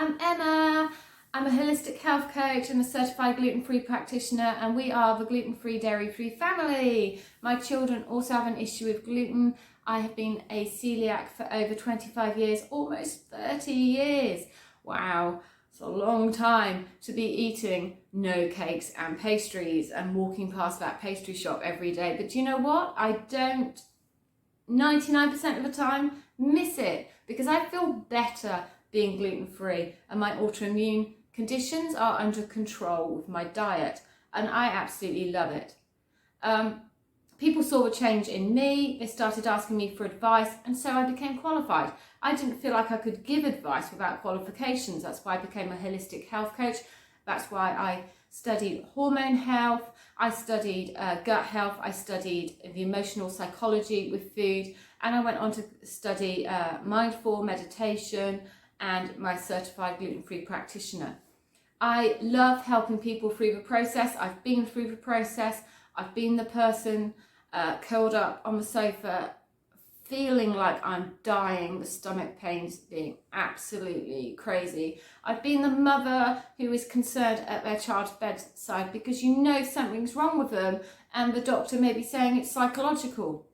I'm Emma. I'm a holistic health coach and a certified gluten-free practitioner, and we are the gluten-free, dairy-free family. My children also have an issue with gluten. I have been a celiac for over 25 years, almost 30 years. Wow, it's a long time to be eating no cakes and pastries and walking past that pastry shop every day. But you know what? I don't 99% of the time miss it, because I feel better being gluten-free, and my autoimmune conditions are under control with my diet, and I absolutely love it. People saw a change in me, they started asking me for advice, and so I became qualified. I didn't feel like I could give advice without qualifications. That's why I became a holistic health coach. That's why I studied hormone health, I studied gut health, I studied the emotional psychology with food, and I went on to study mindful meditation and my certified gluten-free practitioner. I love helping people through the process. I've been through the process. I've been the person curled up on the sofa feeling like I'm dying, the stomach pains being absolutely crazy. I've been the mother who is concerned at their child's bedside because you know something's wrong with them and the doctor may be saying it's psychological.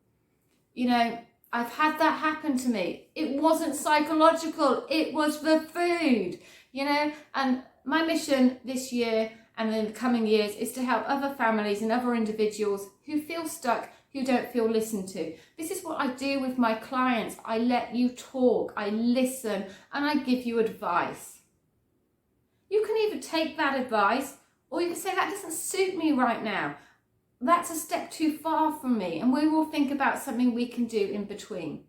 You know, I've had that happen to me. It wasn't psychological, it was the food, you know. And my mission this year and in the coming years is to help other families and other individuals who feel stuck, who don't feel listened to. This is what I do with my clients. I let you talk, I listen, and I give you advice. You can either take that advice or you can say that doesn't suit me right now. That's a step too far from me, and we will think about something we can do in between.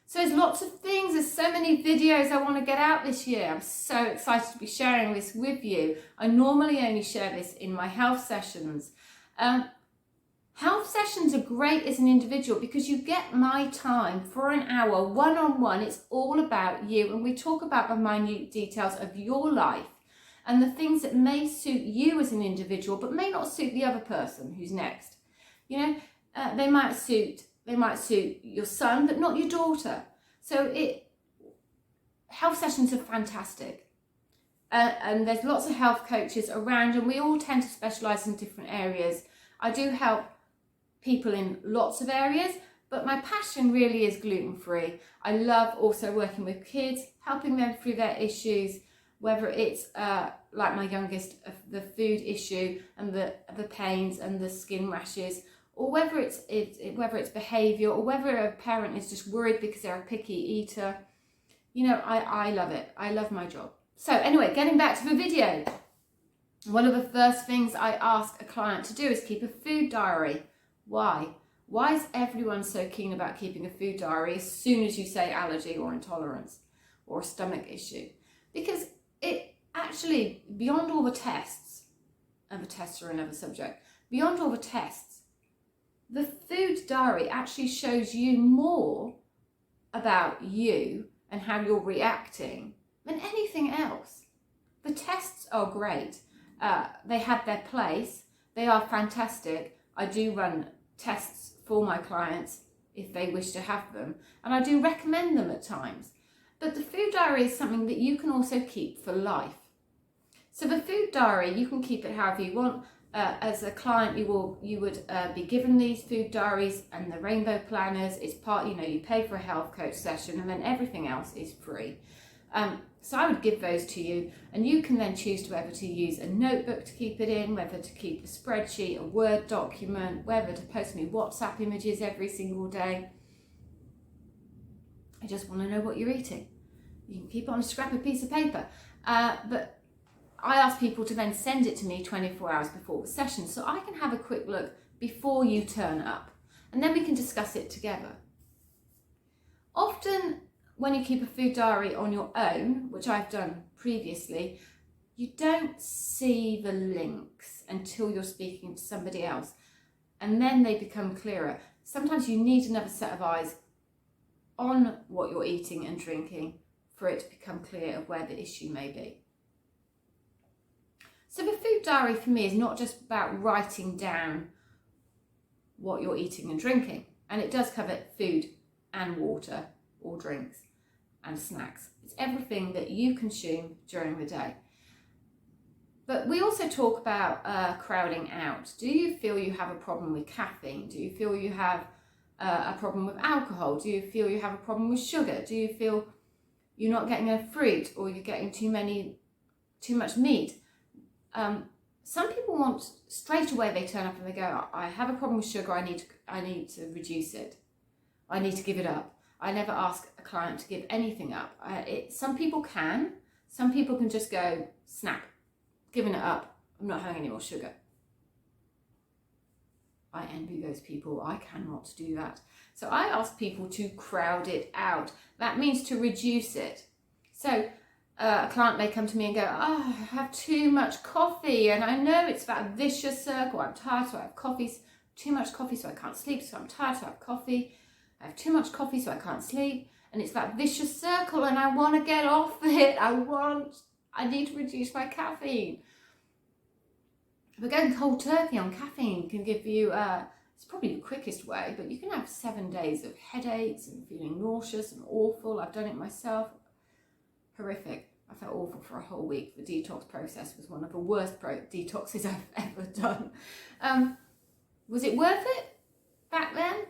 So there's lots of things, there's so many videos I want to get out this year. I'm so excited to be sharing this with you. I normally only share this in my health sessions. Health sessions are great as an individual because you get my time for an hour, one-on-one. It's all about you, and we talk about the minute details of your life and the things that may suit you as an individual but may not suit the other person who's next. You know, they might suit your son but not your daughter. So health sessions are fantastic. And there's lots of health coaches around, and we all tend to specialise in different areas. I do help people in lots of areas, but my passion really is gluten-free. I love also working with kids, helping them through their issues, whether it's like my youngest, the food issue and the pains and the skin rashes, or whether it's behaviour, or whether a parent is just worried because they're a picky eater. You know, I love it. I love my job. So anyway, getting back to the video. One of the first things I ask a client to do is keep a food diary. Why? Why is everyone so keen about keeping a food diary as soon as you say allergy or intolerance or a stomach issue? Because it actually, beyond all the tests, and the tests are another subject, beyond all the tests, the food diary actually shows you more about you and how you're reacting than anything else. The tests are great. They have their place. They are fantastic. I do run tests for my clients if they wish to have them, and I do recommend them at times. But the food diary is something that you can also keep for life. So the food diary, you can keep it however you want. As a client, you would be given these food diaries and the rainbow planners. It's part, you know, you pay for a health coach session, and then everything else is free. So I would give those to you, and you can then choose whether to use a notebook to keep it in, whether to keep a spreadsheet, a Word document, whether to post me WhatsApp images every single day. I just want to know what you're eating. You can keep it on a scrap of piece of paper, but I ask people to then send it to me 24 hours before the session so I can have a quick look before you turn up, and then we can discuss it together. Often when you keep a food diary on your own, which I've done previously, you don't see the links until you're speaking to somebody else, and then they become clearer. Sometimes you need another set of eyes on what you're eating and drinking for it to become clear of where the issue may be. So the food diary for me is not just about writing down what you're eating and drinking, and it does cover food and water or drinks. and snacks. It's everything that you consume during the day. But we also talk about crowding out. Do you feel you have a problem with caffeine? Do you feel you have a problem with alcohol? Do you feel you have a problem with sugar? Do you feel you're not getting enough fruit, or you're getting too much meat? Some people want, straight away they turn up and they go, I have a problem with sugar, I need to reduce it. I need to give it up. I never ask a client to give anything up. Some people can. Some people can just go, snap, giving it up. I'm not having any more sugar. I envy those people. I cannot do that. So I ask people to crowd it out. That means to reduce it. So a client may come to me and go, oh, I have too much coffee, and I know it's that vicious circle. I'm tired, so I have coffee. Too much coffee, so I can't sleep, so I'm tired, so I have coffee. I have too much coffee, so I can't sleep. And it's that vicious circle, and I want to get off it. I need to reduce my caffeine. But going cold turkey on caffeine can give you, it's probably the quickest way, but you can have 7 days of headaches and feeling nauseous and awful. I've done it myself. Horrific. I felt awful for a whole week. The detox process was one of the worst detoxes I've ever done. Was it worth it back then?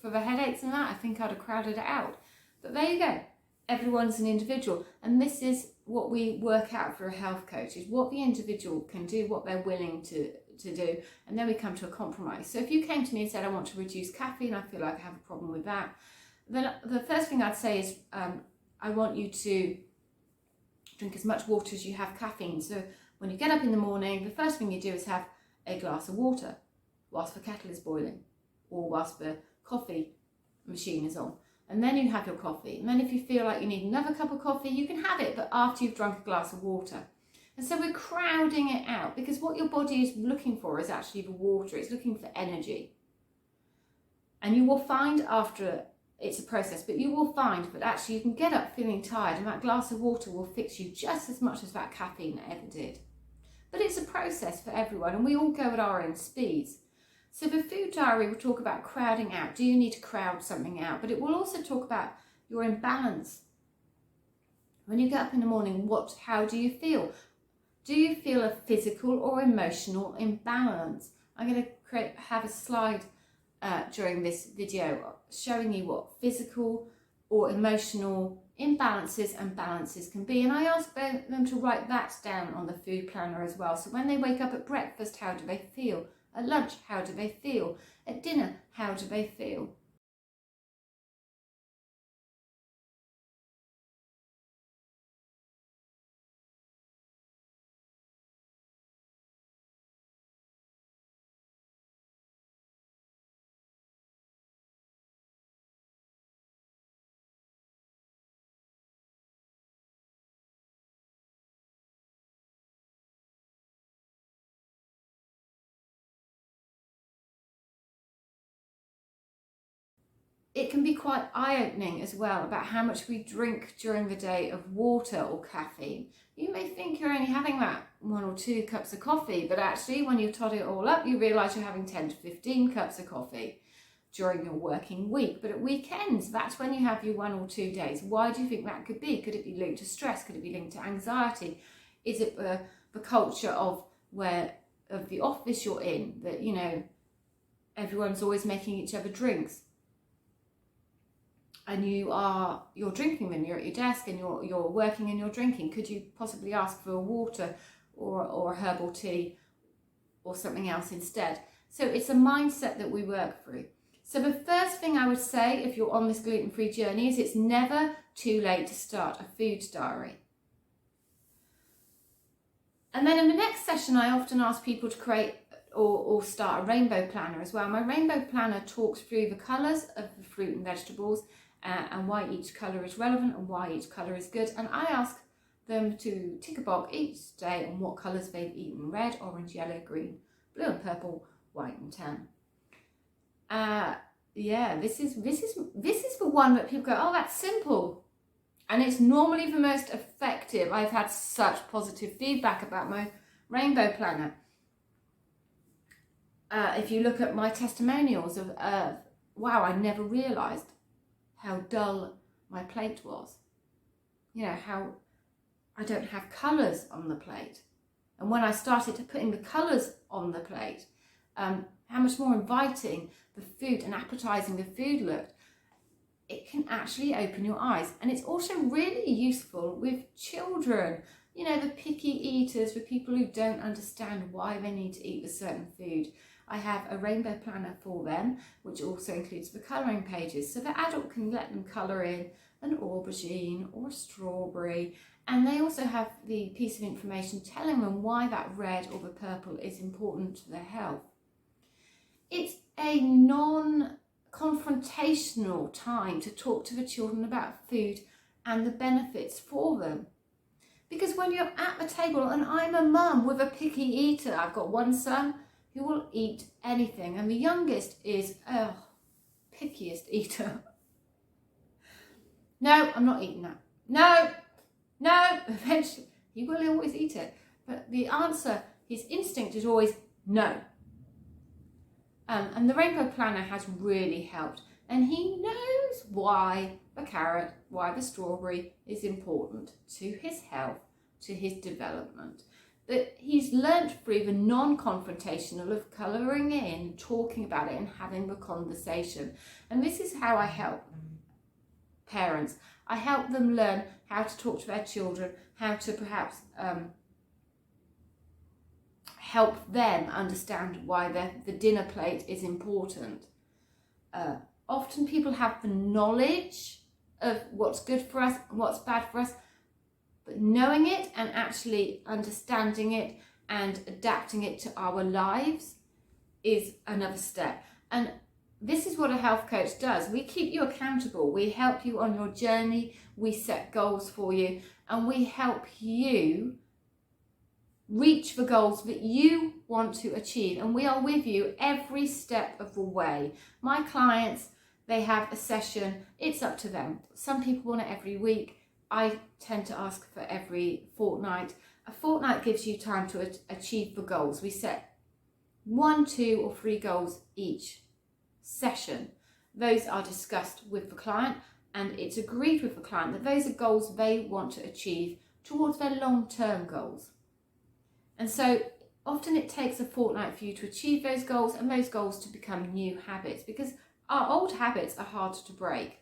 For the headaches and that, I think I'd have crowded it out. But there you go. Everyone's an individual, and this is what we work out for a health coach, is what the individual can do, what they're willing to do, and then we come to a compromise. So if you came to me and said, I want to reduce caffeine, I feel like I have a problem with that, then the first thing I'd say is I want you to drink as much water as you have caffeine. So when you get up in the morning, the first thing you do is have a glass of water whilst the kettle is boiling, or whilst the coffee machine is on. And then you have your coffee. And then if you feel like you need another cup of coffee, you can have it, but after you've drunk a glass of water. And so we're crowding it out, because what your body is looking for is actually the water. It's looking for energy. And you will find after, it's a process, but you will find that actually you can get up feeling tired, and that glass of water will fix you just as much as that caffeine ever did. But it's a process for everyone, and we all go at our own speeds. So the food diary will talk about crowding out. Do you need to crowd something out? But it will also talk about your imbalance. When you get up in the morning, how do you feel? Do you feel a physical or emotional imbalance? I'm going to have a slide during this video showing you what physical or emotional imbalances and balances can be. And I ask them to write that down on the food planner as well. So when they wake up at breakfast, how do they feel? At lunch, how do they feel? At dinner, how do they feel? It can be quite eye-opening as well about how much we drink during the day of water or caffeine. You may think you're only having that 1 or 2 cups of coffee, but actually when you tot it all up, you realise you're having 10 to 15 cups of coffee during your working week. But at weekends, that's when you have your 1 or 2 days. Why do you think that could be? Could it be linked to stress? Could it be linked to anxiety? Is it the culture of the office you're in, that, you know, everyone's always making each other drinks? And you're drinking them, you're at your desk and you're working and you're drinking. Could you possibly ask for a water or a herbal tea or something else instead? So it's a mindset that we work through. So the first thing I would say if you're on this gluten-free journey is it's never too late to start a food diary. And then in the next session, I often ask people to create or start a rainbow planner as well. My rainbow planner talks through the colours of the fruit and vegetables and why each colour is relevant and why each colour is good. And I ask them to tick a box each day on what colours they've eaten: red, orange, yellow, green, blue and purple, white and tan. Yeah, this is the one that people go, oh, that's simple. And it's normally the most effective. I've had such positive feedback about my rainbow planner. If you look at my testimonials of wow, I never realised how dull my plate was. You know, how I don't have colours on the plate. And when I started putting the colours on the plate, how much more inviting the food and appetising the food looked. It can actually open your eyes. And it's also really useful with children, you know, the picky eaters, with people who don't understand why they need to eat a certain food. I have a rainbow planner for them, which also includes the colouring pages. So the adult can let them colour in an aubergine or a strawberry. And they also have the piece of information telling them why that red or the purple is important to their health. It's a non-confrontational time to talk to the children about food and the benefits for them. Because when you're at the table, and I'm a mum with a picky eater, I've got one son who will eat anything, and the youngest is pickiest eater. No, I'm not eating that. No, eventually he will always eat it. But the answer, his instinct is always no. And the Rainbow Planner has really helped. And he knows why the carrot, why the strawberry is important to his health, to his development. That he's learnt through the non-confrontational of colouring in, talking about it and having the conversation. And this is how I help parents. I help them learn how to talk to their children, how to perhaps help them understand why the dinner plate is important. Often people have the knowledge of what's good for us and what's bad for us, but knowing it and actually understanding it and adapting it to our lives is another step. And this is what a health coach does. We keep you accountable. We help you on your journey. We set goals for you, and we help you reach the goals that you want to achieve. And we are with you every step of the way. My clients, they have a session. It's up to them. Some people want it every week. I tend to ask for every fortnight. A fortnight gives you time to achieve the goals. We set 1, 2 or 3 goals each session. Those are discussed with the client, and it's agreed with the client that those are goals they want to achieve towards their long-term goals. And so often it takes a fortnight for you to achieve those goals and those goals to become new habits, because our old habits are hard to break.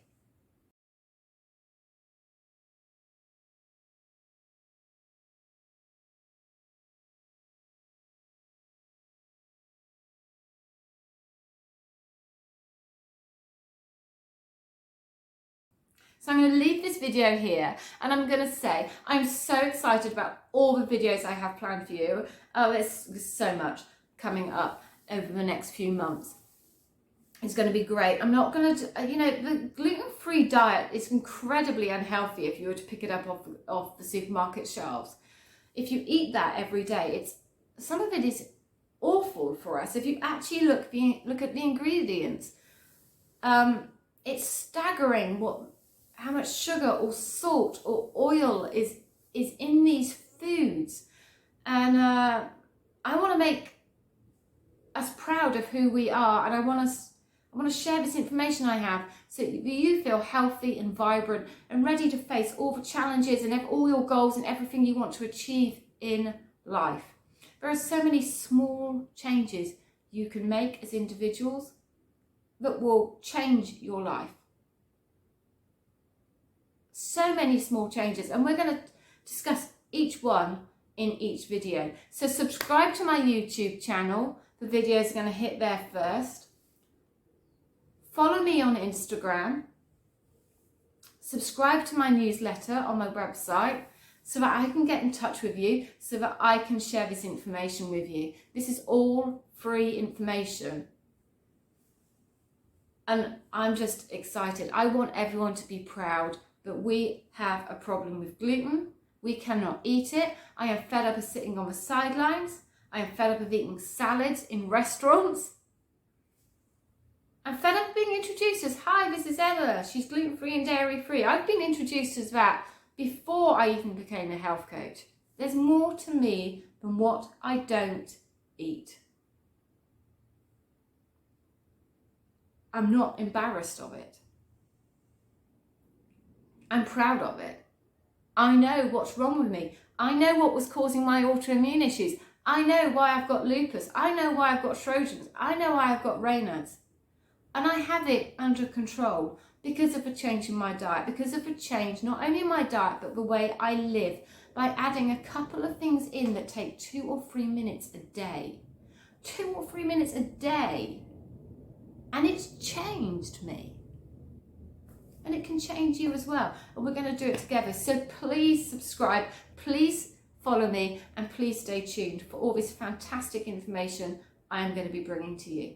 So I'm going to leave this video here, and I'm going to say I'm so excited about all the videos I have planned for you. Oh, there's so much coming up over the next few months. It's going to be great. I'm not going to, the gluten-free diet is incredibly unhealthy if you were to pick it up off the supermarket shelves. If you eat that every day, some of it is awful for us. If you actually look at the ingredients, it's staggering how much sugar or salt or oil is in these foods. And I want to make us proud of who we are, and I want to share this information I have so that you feel healthy and vibrant and ready to face all the challenges and all your goals and everything you want to achieve in life. There are so many small changes you can make as individuals that will change your life. So many small changes, and we're going to discuss each one in each video. So subscribe to my YouTube channel. The videos are going to hit there first. Follow me on Instagram. Subscribe to my newsletter on my website so that I can get in touch with you, so that I can share this information with you. This is all free information. And I'm just excited. I want everyone to be proud that we have a problem with gluten. We cannot eat it. I am fed up of sitting on the sidelines. I am fed up of eating salads in restaurants. I'm fed up of being introduced as, hi, this is Ella. She's gluten-free and dairy-free. I've been introduced as that before I even became a health coach. There's more to me than what I don't eat. I'm not embarrassed of it. I'm proud of it. I know what's wrong with me. I know what was causing my autoimmune issues. I know why I've got lupus. I know why I've got Sjogren's. I know why I've got Raynaud's. And I have it under control because of a change in my diet, because of a change not only in my diet but the way I live, by adding a couple of things in that take 2 or 3 minutes a day. 2 or 3 minutes a day. And it's changed me. And it can change you as well. And we're going to do it together. So please subscribe, please follow me, and please stay tuned for all this fantastic information I am going to be bringing to you.